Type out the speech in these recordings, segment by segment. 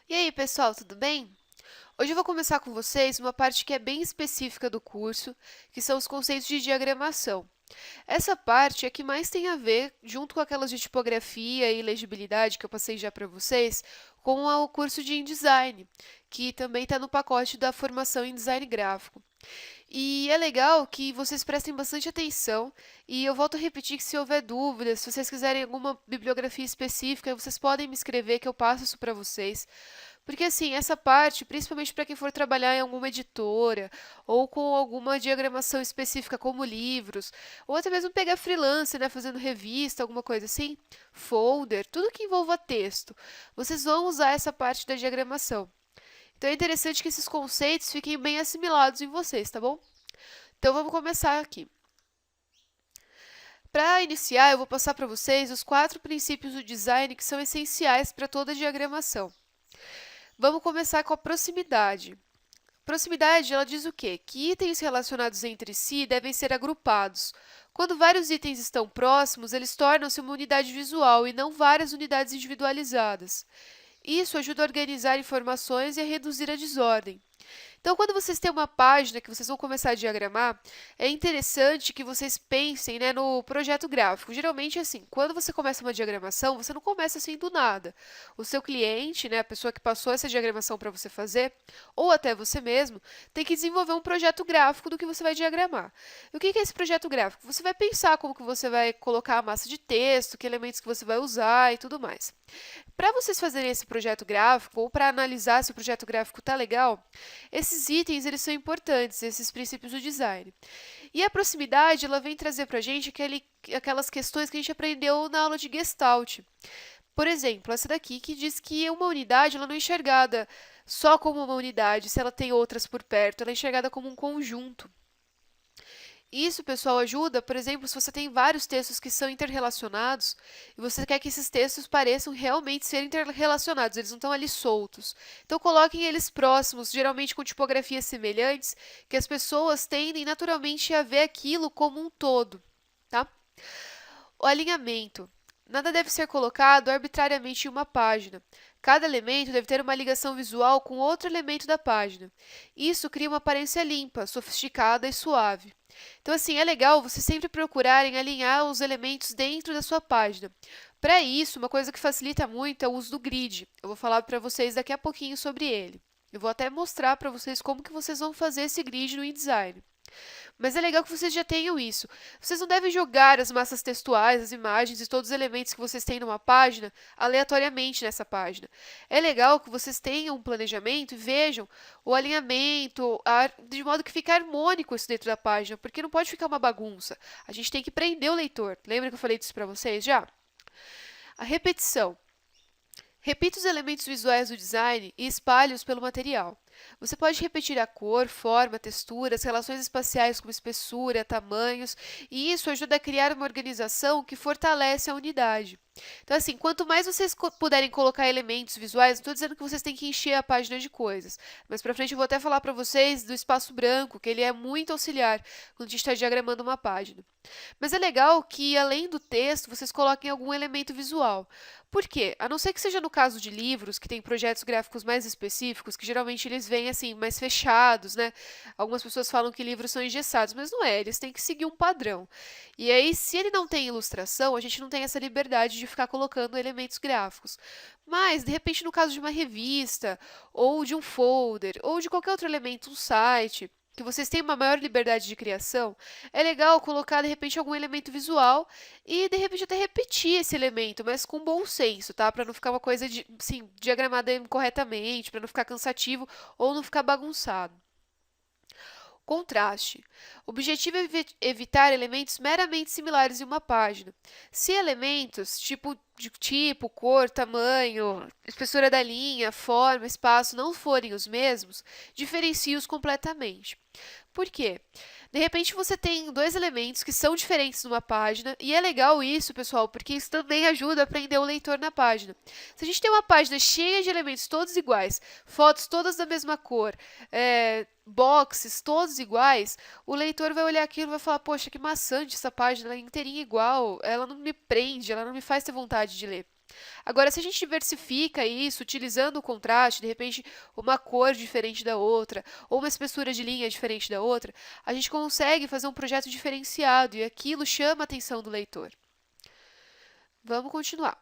E aí, pessoal, tudo bem? Hoje eu vou começar com vocês uma parte que é bem específica do curso, que são os conceitos de diagramação. Essa parte é que mais tem a ver, junto com aquelas de tipografia e legibilidade que eu passei já para vocês, com o curso de InDesign, que também está no pacote da formação em design gráfico. E é legal que vocês prestem bastante atenção, e eu volto a repetir que se houver dúvidas, se vocês quiserem alguma bibliografia específica, vocês podem me escrever que eu passo isso para vocês. Porque assim, essa parte, principalmente para quem for trabalhar em alguma editora ou com alguma diagramação específica como livros, ou até mesmo pegar freelance, né, fazendo revista, alguma coisa assim, folder, tudo que envolva texto, vocês vão usar essa parte da diagramação. Então é interessante que esses conceitos fiquem bem assimilados em vocês, tá bom? Então vamos começar aqui. Para iniciar, eu vou passar para vocês os 4 princípios do design que são essenciais para toda diagramação. Vamos começar com a proximidade. Proximidade, ela diz o quê? Que itens relacionados entre si devem ser agrupados. Quando vários itens estão próximos, eles tornam-se uma unidade visual e não várias unidades individualizadas. Isso ajuda a organizar informações e a reduzir a desordem. Então, quando vocês têm uma página que vocês vão começar a diagramar, é interessante que vocês pensem, né, no projeto gráfico. Geralmente, assim, quando você começa uma diagramação, você não começa assim do nada. O seu cliente, né, a pessoa que passou essa diagramação para você fazer, ou até você mesmo, tem que desenvolver um projeto gráfico do que você vai diagramar. E o que é esse projeto gráfico? Você vai pensar como que você vai colocar a massa de texto, que elementos que você vai usar e tudo mais. Para vocês fazerem esse projeto gráfico, ou para analisar se o projeto gráfico está legal, esses itens eles são importantes, esses princípios do design. E a proximidade, ela vem trazer para a gente aquelas questões que a gente aprendeu na aula de Gestalt. Por exemplo, essa daqui que diz que uma unidade ela não é enxergada só como uma unidade, se ela tem outras por perto, ela é enxergada como um conjunto. Isso, pessoal, ajuda, por exemplo, se você tem vários textos que são interrelacionados e você quer que esses textos pareçam realmente ser interrelacionados, eles não estão ali soltos. Então, coloquem eles próximos, geralmente com tipografias semelhantes, que as pessoas tendem naturalmente a ver aquilo como um todo, tá? O alinhamento. Nada deve ser colocado arbitrariamente em uma página. Cada elemento deve ter uma ligação visual com outro elemento da página. Isso cria uma aparência limpa, sofisticada e suave. Então, assim, é legal você sempre procurarem alinhar os elementos dentro da sua página. Para isso, uma coisa que facilita muito é o uso do grid. Eu vou falar para vocês daqui a pouquinho sobre ele. Eu vou até mostrar para vocês como que vocês vão fazer esse grid no InDesign. Mas é legal que vocês já tenham isso. Vocês não devem jogar as massas textuais, as imagens e todos os elementos que vocês têm numa página aleatoriamente nessa página. É legal que vocês tenham um planejamento e vejam o alinhamento, de modo que fique harmônico isso dentro da página, porque não pode ficar uma bagunça. A gente tem que prender o leitor. Lembra que eu falei disso para vocês já? A repetição. Repita os elementos visuais do design e espalhe-os pelo material. Você pode repetir a cor, forma, textura, as relações espaciais como espessura, tamanhos, e isso ajuda a criar uma organização que fortalece a unidade. Então, assim, quanto mais vocês puderem colocar elementos visuais, não estou dizendo que vocês têm que encher a página de coisas, mas para frente eu vou até falar para vocês do espaço branco, que ele é muito auxiliar quando a gente está diagramando uma página. Mas é legal que, além do texto, vocês coloquem algum elemento visual. Por quê? A não ser que seja no caso de livros, que tem projetos gráficos mais específicos, que geralmente eles vêm assim, mais fechados, né? Algumas pessoas falam que livros são engessados, mas não é, eles têm que seguir um padrão. E aí, se ele não tem ilustração, a gente não tem essa liberdade de ficar colocando elementos gráficos. Mas, de repente, no caso de uma revista, ou de um folder, ou de qualquer outro elemento, um site, que vocês têm uma maior liberdade de criação, é legal colocar de repente algum elemento visual e de repente até repetir esse elemento, mas com bom senso, tá? Para não ficar uma coisa assim, diagramada incorretamente, para não ficar cansativo ou não ficar bagunçado. Contraste. O objetivo é evitar elementos meramente similares em uma página. Se elementos, tipo, cor, tamanho, espessura da linha, forma, espaço, não forem os mesmos, diferencie-os completamente. Por quê? De repente você tem dois elementos que são diferentes numa página, e é legal isso, pessoal, porque isso também ajuda a prender o leitor na página. Se a gente tem uma página cheia de elementos todos iguais, fotos todas da mesma cor, boxes todos iguais, o leitor vai olhar aquilo e vai falar, poxa, que maçante essa página, ela é inteirinha igual, ela não me prende, ela não me faz ter vontade de ler. Agora, se a gente diversifica isso, utilizando o contraste, de repente uma cor diferente da outra, ou uma espessura de linha diferente da outra, a gente consegue fazer um projeto diferenciado e aquilo chama a atenção do leitor. Vamos continuar.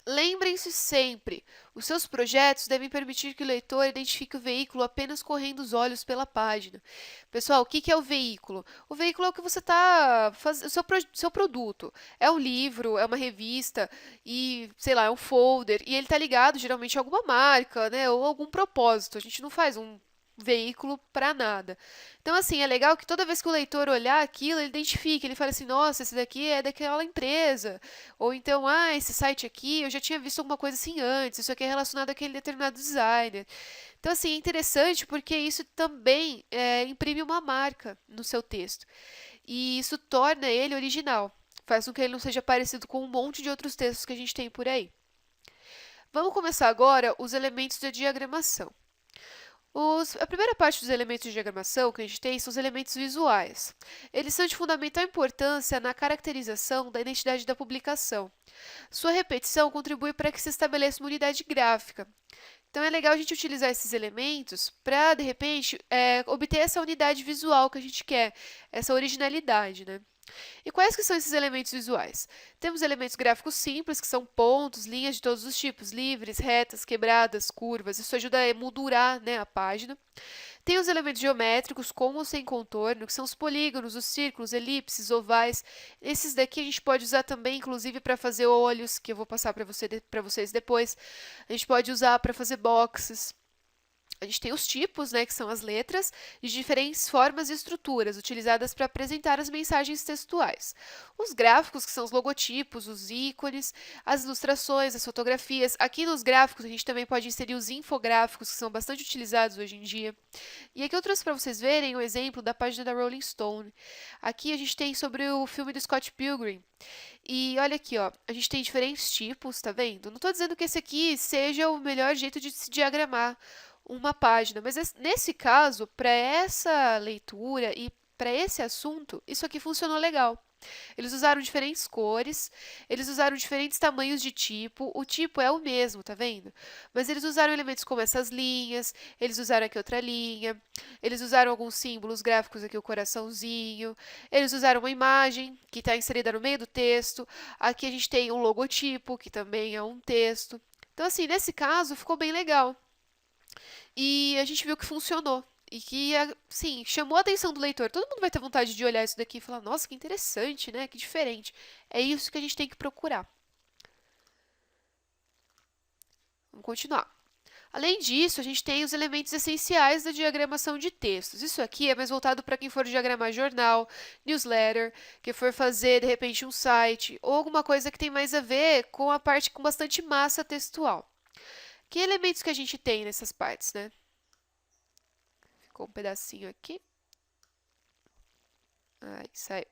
Lembrem-se sempre, os seus projetos devem permitir que o leitor identifique o veículo apenas correndo os olhos pela página. Pessoal, o que é o veículo? O veículo é o que você está fazendo, seu produto. É um livro, é uma revista e, sei lá, é um folder. E ele está ligado geralmente a alguma marca, né, ou algum propósito. A gente não faz um veículo para nada. Então, assim, é legal que toda vez que o leitor olhar aquilo, ele identifique, ele fala assim, nossa, esse daqui é daquela empresa. Ou então, ah, esse site aqui, eu já tinha visto alguma coisa assim antes, isso aqui é relacionado àquele determinado designer. Então, assim, é interessante porque isso também imprime uma marca no seu texto. E isso torna ele original. Faz com que ele não seja parecido com um monte de outros textos que a gente tem por aí. Vamos começar agora os elementos da diagramação. A primeira parte dos elementos de diagramação que a gente tem são os elementos visuais. Eles são de fundamental importância na caracterização da identidade da publicação. Sua repetição contribui para que se estabeleça uma unidade gráfica. Então, é legal a gente utilizar esses elementos para, de repente, obter essa unidade visual que a gente quer, essa originalidade, né? E quais que são esses elementos visuais? Temos elementos gráficos simples, que são pontos, linhas de todos os tipos, livres, retas, quebradas, curvas. Isso ajuda a emoldurar, né, a página. Tem os elementos geométricos, com ou sem contorno, que são os polígonos, os círculos, elipses, ovais. Esses daqui a gente pode usar também, inclusive, para fazer olhos, que eu vou passar para vocês depois. A gente pode usar para fazer boxes. A gente tem os tipos, né, que são as letras, de diferentes formas e estruturas, utilizadas para apresentar as mensagens textuais. Os gráficos, que são os logotipos, os ícones, as ilustrações, as fotografias. Aqui nos gráficos, a gente também pode inserir os infográficos, que são bastante utilizados hoje em dia. E aqui eu trouxe para vocês verem o exemplo da página da Rolling Stone. Aqui a gente tem sobre o filme do Scott Pilgrim. E olha aqui, ó, a gente tem diferentes tipos, tá vendo? Não estou dizendo que esse aqui seja o melhor jeito de se diagramar uma página, mas nesse caso, para essa leitura e para esse assunto, isso aqui funcionou legal. Eles usaram diferentes cores, eles usaram diferentes tamanhos de tipo, o tipo é o mesmo, tá vendo? Mas eles usaram elementos como essas linhas, eles usaram aqui outra linha, eles usaram alguns símbolos gráficos aqui, o coraçãozinho, eles usaram uma imagem que está inserida no meio do texto, aqui a gente tem um logotipo, que também é um texto. Então, assim, nesse caso, ficou bem legal. E a gente viu que funcionou. E que, sim, chamou a atenção do leitor. Todo mundo vai ter vontade de olhar isso daqui e falar, nossa, que interessante, né? Que diferente. É isso que a gente tem que procurar. Vamos continuar. Além disso, a gente tem os elementos essenciais da diagramação de textos. Isso aqui é mais voltado para quem for diagramar jornal, newsletter, que for fazer, de repente, um site, ou alguma coisa que tem mais a ver com a parte com bastante massa textual. Que elementos que a gente tem nessas partes, né? Ficou um pedacinho aqui. Aí, saiu.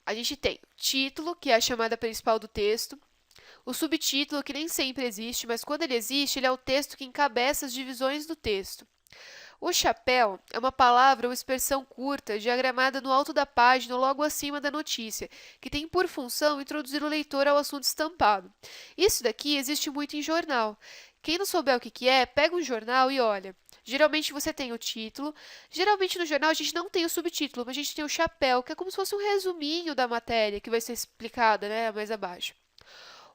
A gente tem o título, que é a chamada principal do texto. O subtítulo, que nem sempre existe, mas quando ele existe, ele é o texto que encabeça as divisões do texto. O chapéu é uma palavra ou expressão curta, diagramada no alto da página ou logo acima da notícia, que tem por função introduzir o leitor ao assunto estampado. Isso daqui existe muito em jornal. Quem não souber o que é, pega um jornal e olha. Geralmente você tem o título. Geralmente no jornal a gente não tem o subtítulo, mas a gente tem o chapéu, que é como se fosse um resuminho da matéria que vai ser explicada, né, mais abaixo.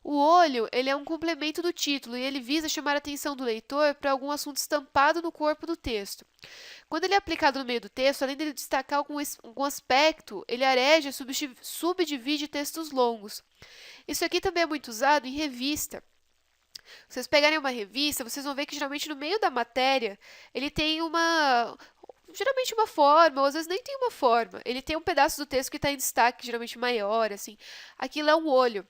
O olho, ele é um complemento do título e ele visa chamar a atenção do leitor para algum assunto estampado no corpo do texto. Quando ele é aplicado no meio do texto, além de ele destacar algum aspecto, ele areja e subdivide textos longos. Isso aqui também é muito usado em revista. Se vocês pegarem uma revista, vocês vão ver que geralmente no meio da matéria, ele tem geralmente uma forma, ou às vezes nem tem uma forma. Ele tem um pedaço do texto que está em destaque, geralmente maior, assim. Aquilo é um olho.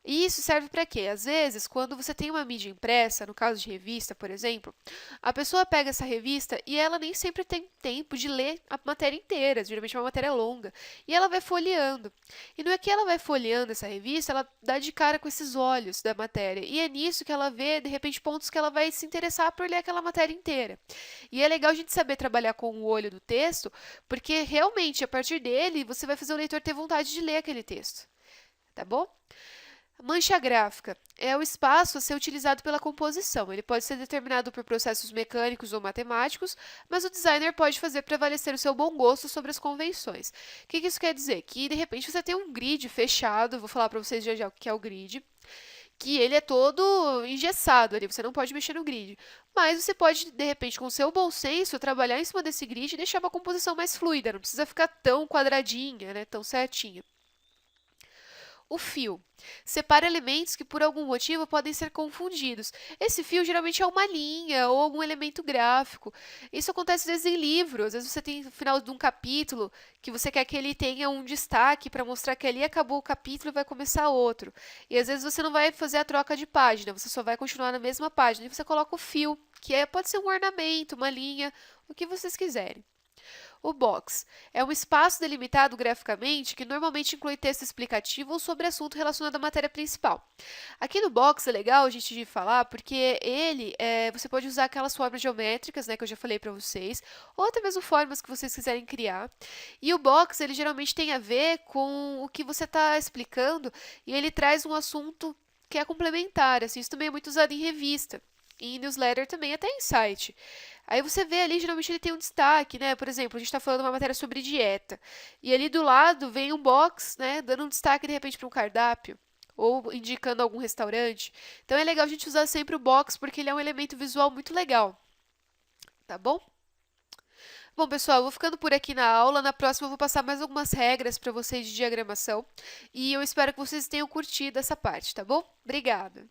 E isso serve para quê? Às vezes, quando você tem uma mídia impressa, no caso de revista, por exemplo, a pessoa pega essa revista e ela nem sempre tem tempo de ler a matéria inteira, geralmente é uma matéria longa, e ela vai folheando. E não é que ela vai folheando essa revista, ela dá de cara com esses olhos da matéria, e é nisso que ela vê, de repente, pontos que ela vai se interessar por ler aquela matéria inteira. E é legal a gente saber trabalhar com o olho do texto, porque realmente, a partir dele, você vai fazer o leitor ter vontade de ler aquele texto. Tá bom? Mancha gráfica é o espaço a ser utilizado pela composição. Ele pode ser determinado por processos mecânicos ou matemáticos, mas o designer pode fazer prevalecer o seu bom gosto sobre as convenções. O que isso quer dizer? Que, de repente, você tem um grid fechado, vou falar para vocês já já o que é o grid, que ele é todo engessado ali, você não pode mexer no grid. Mas você pode, de repente, com o seu bom senso, trabalhar em cima desse grid e deixar uma composição mais fluida, não precisa ficar tão quadradinha, né, tão certinha. O fio separa elementos que por algum motivo podem ser confundidos. Esse fio geralmente é uma linha ou algum elemento gráfico. Isso acontece às vezes em livros. Às vezes você tem no final de um capítulo que você quer que ele tenha um destaque para mostrar que ali acabou o capítulo e vai começar outro. E às vezes você não vai fazer a troca de página, você só vai continuar na mesma página e você coloca o fio, que pode ser um ornamento, uma linha, o que vocês quiserem. O box é um espaço delimitado graficamente que normalmente inclui texto explicativo ou sobre assunto relacionado à matéria principal. Aqui no box é legal a gente falar porque você pode usar aquelas formas geométricas, né, que eu já falei para vocês, ou até mesmo formas que vocês quiserem criar. E o box, ele geralmente tem a ver com o que você está explicando e ele traz um assunto que é complementar, assim, isso também é muito usado em revista. E em newsletter também, até em site. Aí você vê ali, geralmente ele tem um destaque, né? Por exemplo, a gente está falando uma matéria sobre dieta. E ali do lado vem um box, né? Dando um destaque de repente para um cardápio. Ou indicando algum restaurante. Então é legal a gente usar sempre o box, porque ele é um elemento visual muito legal. Tá bom? Bom, pessoal, eu vou ficando por aqui na aula. Na próxima eu vou passar mais algumas regras para vocês de diagramação. E eu espero que vocês tenham curtido essa parte, tá bom? Obrigada!